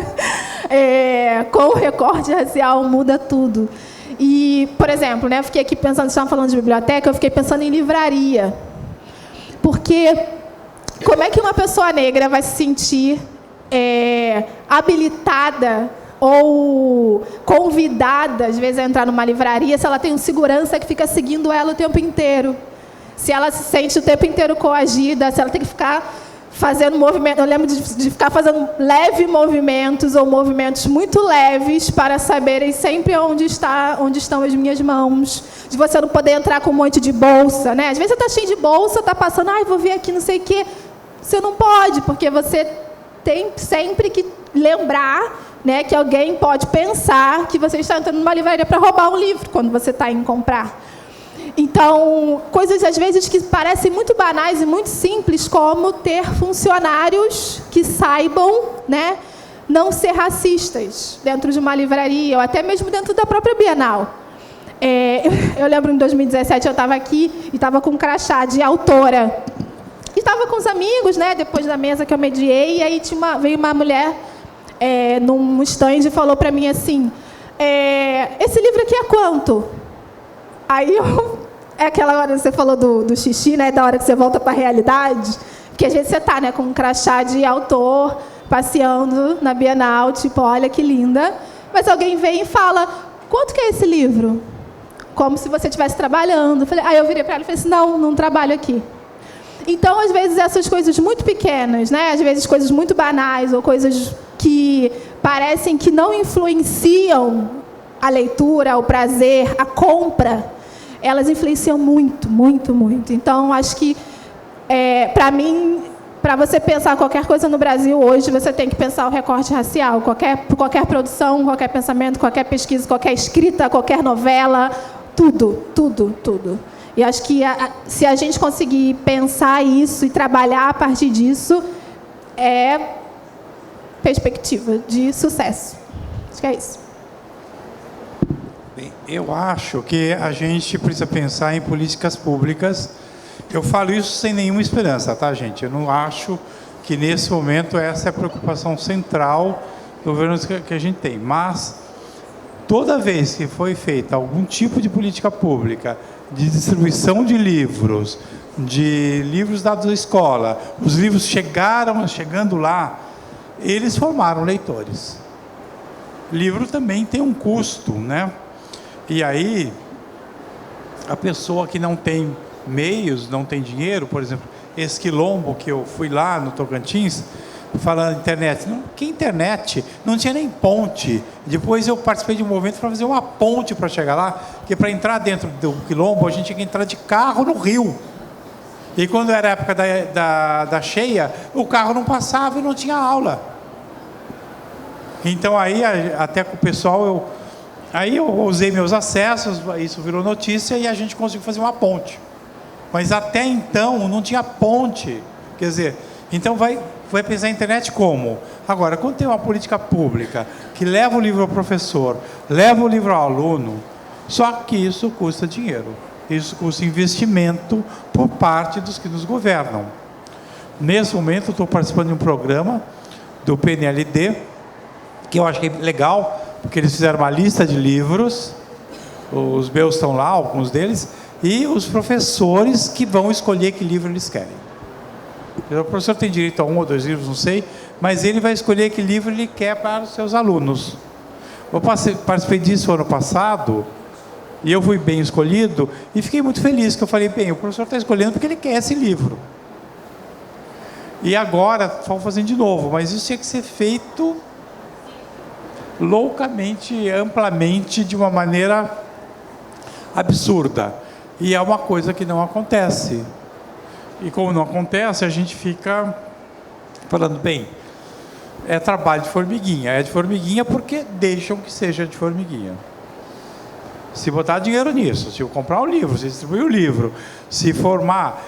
com o recorte racial, muda tudo. E, por exemplo, né, eu fiquei aqui pensando, vocês estavam falando de biblioteca, eu fiquei pensando em livraria. Porque como é que uma pessoa negra vai se sentir habilitada ou convidada, às vezes, a entrar numa livraria, se ela tem um segurança que fica seguindo ela o tempo inteiro? Se ela se sente o tempo inteiro coagida, se ela tem que ficar fazendo movimento. Eu lembro de ficar fazendo leves movimentos ou movimentos muito leves para saberem sempre onde estão as minhas mãos. De você não poder entrar com um monte de bolsa, né? Às vezes você está cheio de bolsa, está passando, vou ver aqui não sei o quê. Você não pode, porque você tem sempre que lembrar, né, que alguém pode pensar que você está entrando numa livraria para roubar um livro quando você está indo comprar. Então, coisas às vezes que parecem muito banais e muito simples, como ter funcionários que saibam, né, não ser racistas dentro de uma livraria, ou até mesmo dentro da própria Bienal. Eu lembro, em 2017, eu estava aqui e estava com um crachá de autora. E estava com os amigos, né, depois da mesa que eu mediei, e aí veio uma mulher num stand e falou para mim assim, esse livro aqui é quanto? Aí é aquela hora que você falou do xixi, né, da hora que você volta para a realidade, porque às vezes você está, né, com um crachá de autor, passeando na Bienal, tipo, olha que linda, mas alguém vem e fala, quanto que é esse livro? Como se você estivesse trabalhando. Aí eu virei para ela e falei assim, não trabalho aqui. Então, às vezes, essas coisas muito pequenas, né, às vezes coisas muito banais, ou coisas que parecem que não influenciam a leitura, o prazer, a compra, elas influenciam muito, muito, muito. Então, acho que, para mim, para você pensar qualquer coisa no Brasil hoje, você tem que pensar o recorte racial. Qualquer produção, qualquer pensamento, qualquer pesquisa, qualquer escrita, qualquer novela, tudo. E acho que se a gente conseguir pensar isso e trabalhar a partir disso, é perspectiva de sucesso. Acho que é isso. Bem, eu acho que a gente precisa pensar em políticas públicas. Eu falo isso sem nenhuma esperança, tá, gente? Eu não acho que, nesse momento, essa é a preocupação central do governo que a gente tem. Mas, toda vez que foi feita algum tipo de política pública, de distribuição de livros dados à escola, os livros chegando lá, eles formaram leitores. Livro também tem um custo, né? E aí, a pessoa que não tem meios, não tem dinheiro, por exemplo, esse quilombo que eu fui lá no Tocantins, falando internet, que internet? Não tinha nem ponte. Depois eu participei de um movimento para fazer uma ponte para chegar lá, porque para entrar dentro do quilombo, a gente tinha que entrar de carro no rio. E quando era a época da cheia, o carro não passava e não tinha aula. Então aí, até com o pessoal, Aí eu usei meus acessos, isso virou notícia e a gente conseguiu fazer uma ponte. Mas até então não tinha ponte. Quer dizer, então vai pensar a internet como? Agora, quando tem uma política pública que leva o livro ao professor, leva o livro ao aluno, só que isso custa dinheiro. Isso custa investimento por parte dos que nos governam. Nesse momento, eu estou participando de um programa do PNLD, que eu achei legal, porque eles fizeram uma lista de livros, os meus estão lá, alguns deles, e os professores que vão escolher que livro eles querem. O professor tem direito a 1 ou 2 livros, não sei, mas ele vai escolher que livro ele quer para os seus alunos. Eu participei disso ano passado, e eu fui bem escolhido, e fiquei muito feliz, que eu falei, bem, o professor está escolhendo porque ele quer esse livro. E agora, estão fazendo de novo, mas isso tinha que ser feito loucamente, amplamente, de uma maneira absurda. E é uma coisa que não acontece. E como não acontece, a gente fica falando, bem, é trabalho de formiguinha. É de formiguinha porque deixam que seja de formiguinha. Se botar dinheiro nisso, se eu comprar o livro, se distribuir o livro, se formar...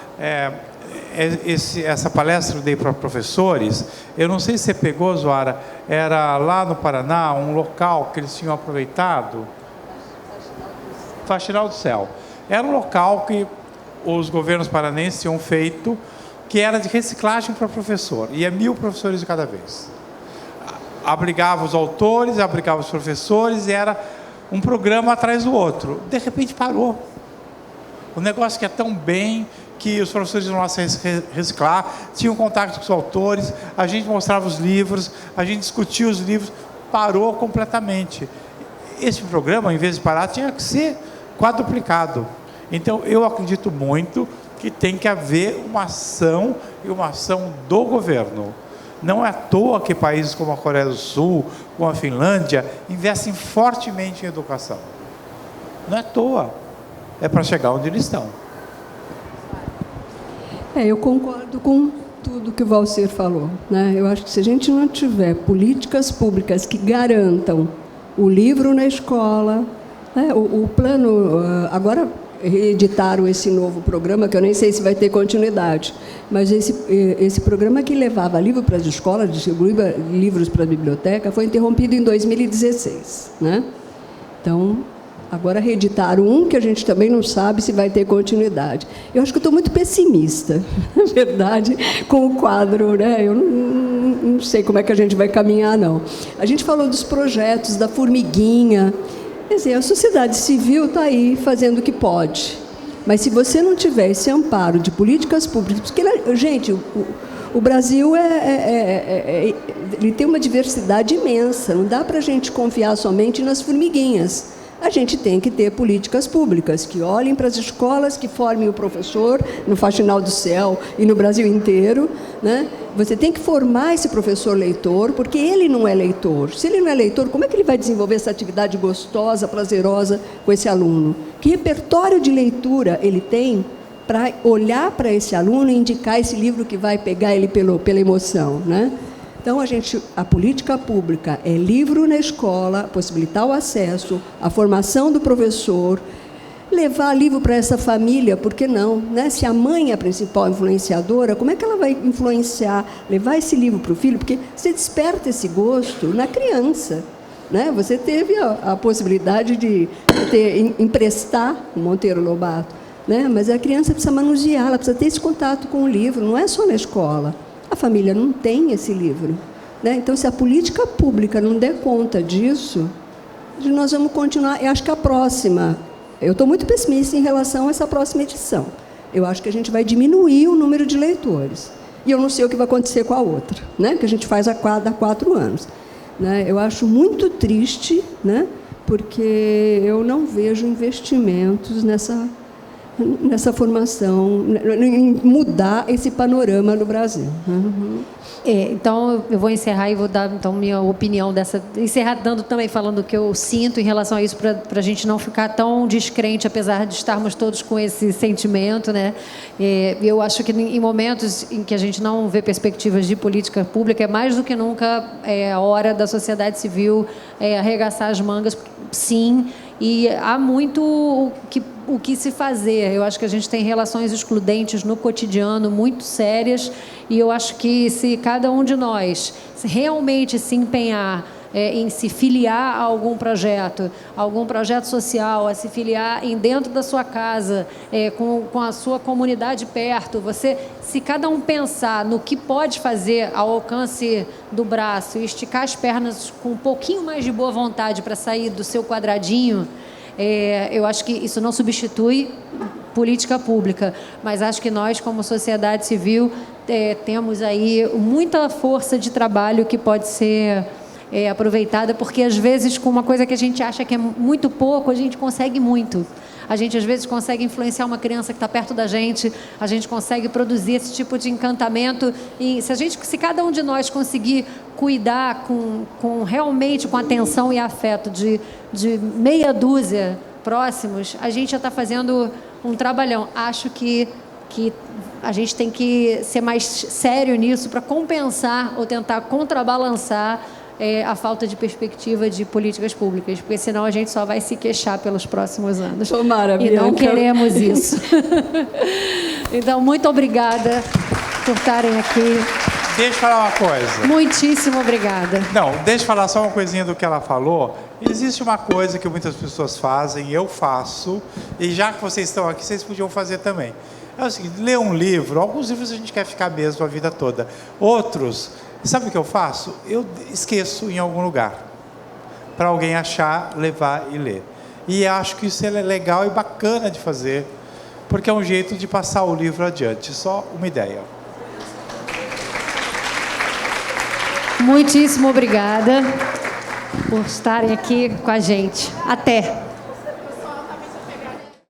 essa palestra eu dei para professores, eu não sei se você pegou, Zoara, era lá no Paraná, um local que eles tinham aproveitado, Faxinal do Céu. Era um local que os governos paranenses tinham feito, que era de reciclagem para professor, ia 1.000 professores de cada vez. Abrigava os autores, abrigava os professores, e era um programa atrás do outro. De repente parou. O negócio que é tão bem, que os professores iam lá se reciclar, tinham contato com os autores, a gente mostrava os livros, a gente discutia os livros, parou completamente. Esse programa, em vez de parar, tinha que ser quadruplicado. Então, eu acredito muito que tem que haver uma ação, e uma ação do governo. Não é à toa que países como a Coreia do Sul, como a Finlândia, investem fortemente em educação. Não é à toa. É para chegar onde eles estão. Eu concordo com tudo que o Valcir falou, né? Eu acho que se a gente não tiver políticas públicas que garantam o livro na escola, né? O plano... Agora reeditaram esse novo programa, que eu nem sei se vai ter continuidade, mas esse programa que levava livro para as escolas, distribuía livros para a biblioteca, foi interrompido em 2016, né? Então... Agora reeditaram um que a gente também não sabe se vai ter continuidade. Eu acho que eu estou muito pessimista, na verdade, com o quadro, né? Eu não sei como é que a gente vai caminhar, não. A gente falou dos projetos, da formiguinha. Quer dizer, a sociedade civil está aí fazendo o que pode. Mas se você não tiver esse amparo de políticas públicas... Porque, gente, o Brasil ele tem uma diversidade imensa. Não dá para a gente confiar somente nas formiguinhas. A gente tem que ter políticas públicas que olhem para as escolas, que formem o professor no Faxinal do Céu e no Brasil inteiro, né? Você tem que formar esse professor leitor, porque ele não é leitor. Se ele não é leitor, como é que ele vai desenvolver essa atividade gostosa, prazerosa com esse aluno? Que repertório de leitura ele tem para olhar para esse aluno e indicar esse livro que vai pegar ele pela emoção, né? Então, a política pública é livro na escola, possibilitar o acesso, a formação do professor, levar livro para essa família, por que não? Né? Se a mãe é a principal influenciadora, como é que ela vai influenciar, levar esse livro para o filho? Porque você desperta esse gosto na criança. Né? Você teve a possibilidade de emprestar o Monteiro Lobato, né? Mas a criança precisa manusear, ela precisa ter esse contato com o livro, não é só na escola. A família não tem esse livro, né? Então, se a política pública não der conta disso, nós vamos continuar. Eu acho que a próxima... Eu estou muito pessimista em relação a essa próxima edição. Eu acho que a gente vai diminuir o número de leitores. E eu não sei o que vai acontecer com a outra, né? Que a gente faz a cada 4 anos. Né? Eu acho muito triste, né? Porque eu não vejo investimentos nessa formação, em mudar esse panorama no Brasil. Uhum. Então, eu vou encerrar e vou dar então minha opinião encerrar dando também, falando o que eu sinto em relação a isso, para a gente não ficar tão descrente, apesar de estarmos todos com esse sentimento, né? Eu acho que em momentos em que a gente não vê perspectivas de política pública, é mais do que nunca a hora da sociedade civil arregaçar as mangas, sim, e há muito o que se fazer. Eu acho que a gente tem relações excludentes no cotidiano muito sérias, e eu acho que se cada um de nós realmente se empenhar em se filiar a algum projeto social, a se filiar dentro da sua casa, com a sua comunidade perto, se cada um pensar no que pode fazer ao alcance do braço e esticar as pernas com um pouquinho mais de boa vontade para sair do seu quadradinho, eu acho que isso não substitui política pública, mas acho que nós, como sociedade civil, temos aí muita força de trabalho que pode ser aproveitada, porque às vezes com uma coisa que a gente acha que é muito pouco, a gente consegue muito. A gente às vezes consegue influenciar uma criança que está perto da gente, a gente consegue produzir esse tipo de encantamento, e se cada um de nós conseguir cuidar realmente com atenção e afeto de meia dúzia próximos, a gente já está fazendo um trabalhão. Acho que a gente tem que ser mais sério nisso para compensar ou tentar contrabalançar a falta de perspectiva de políticas públicas, porque senão a gente só vai se queixar pelos próximos anos. Tomara, e Bianca. não queremos isso. Então, muito obrigada por estarem aqui. Deixa eu falar uma coisa. Muitíssimo obrigada. Não, deixa eu falar só uma coisinha do que ela falou. Existe uma coisa que muitas pessoas fazem, eu faço, e já que vocês estão aqui, vocês podiam fazer também. É o seguinte, ler um livro, alguns livros a gente quer ficar mesmo a vida toda. Outros, sabe o que eu faço? Eu esqueço em algum lugar, para alguém achar, levar e ler. E acho que isso é legal e bacana de fazer, porque é um jeito de passar o livro adiante. Só uma ideia. Muitíssimo obrigada por estarem aqui com a gente. Até!